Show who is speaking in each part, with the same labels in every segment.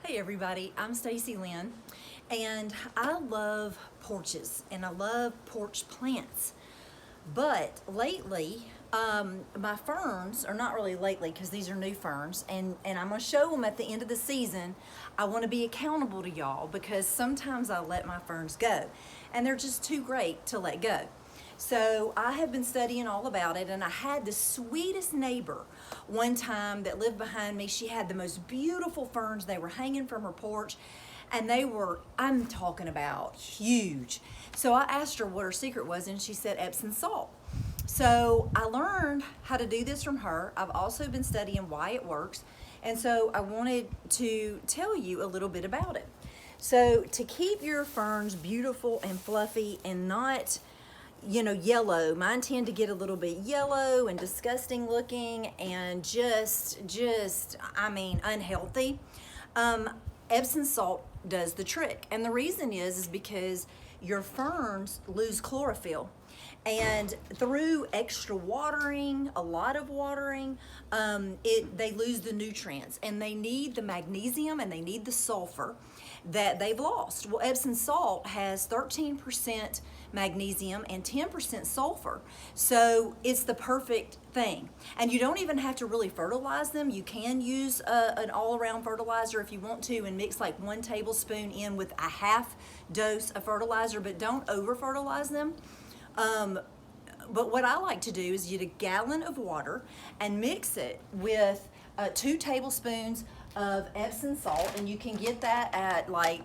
Speaker 1: Hey everybody, I'm Stacy Lyn, and I love porches and I love porch plants. But lately, my ferns, or not really lately because these are new ferns, and I'm going to show them at the end of the season. I want to be accountable to y'all because sometimes I let my ferns go and they're just too great to let go. So I have been studying all about it, and I had the sweetest neighbor one time that lived behind me. She had the most beautiful ferns. They were hanging from her porch, and they were, I'm talking about huge. So I asked her what her secret was, and she said Epsom salt. So I learned how to do this from her. I've also been studying why it works, and so I wanted to tell you a little bit about it. So to keep your ferns beautiful and fluffy and not yellow. Mine tend to get a little bit yellow and disgusting looking and just unhealthy. Epsom salt does the trick. And the reason is because your ferns lose chlorophyll. And through extra watering, a lot of watering, they lose the nutrients, and they need the magnesium and they need the sulfur that they've lost. Well, Epsom salt has 13% magnesium and 10% sulfur, so it's the perfect thing. And you don't even have to really fertilize them. You can use an all-around fertilizer if you want to, and mix like 1 tablespoon in with a half dose of fertilizer, but don't over fertilize them. But what I like to do is get a gallon of water and mix it with 2 tablespoons of Epsom salt, and you can get that at I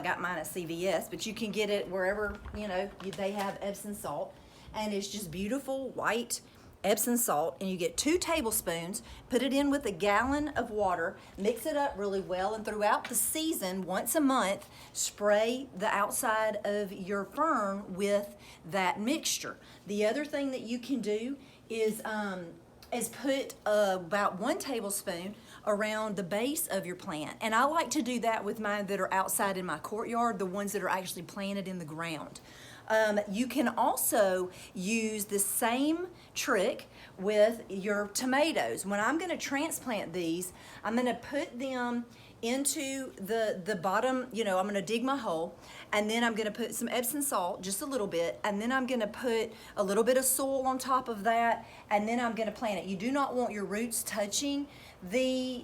Speaker 1: got mine at CVS, but you can get it wherever they have Epsom salt, and it's just beautiful white Epsom salt, and you get 2 tablespoons, put it in with a gallon of water, mix it up really well, and throughout the season, once a month, spray the outside of your fern with that mixture. The other thing that you can do is put about 1 tablespoon around the base of your plant. And I like to do that with mine that are outside in my courtyard, the ones that are actually planted in the ground. You can also use the same trick with your tomatoes. When I'm going to transplant these, I'm going to put them into the bottom, I'm going to dig my hole, and then I'm going to put some Epsom salt, just a little bit, and then I'm going to put a little bit of soil on top of that, and then I'm going to plant it. You do not want your roots touching the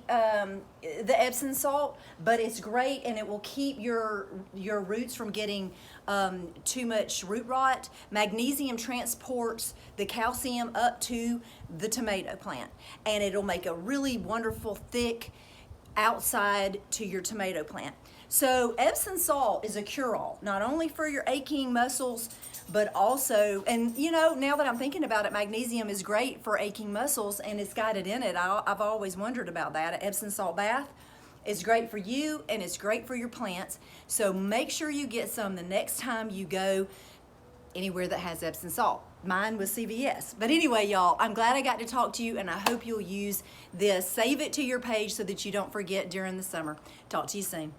Speaker 1: Epsom salt, but it's great, and it will keep your roots from getting too much root rot. Magnesium transports the calcium up to the tomato plant, and it'll make a really wonderful thick outside to your tomato plant. So Epsom salt is a cure-all, not only for your aching muscles, but also, and now that I'm thinking about it, magnesium is great for aching muscles, and it's got it in it. I've always wondered about that. An Epsom salt bath is great for you, and it's great for your plants. So make sure you get some the next time you go anywhere that has Epsom salt. Mine was CVS. But anyway, y'all, I'm glad I got to talk to you, and I hope you'll use this. Save it to your page so that you don't forget during the summer. Talk to you soon.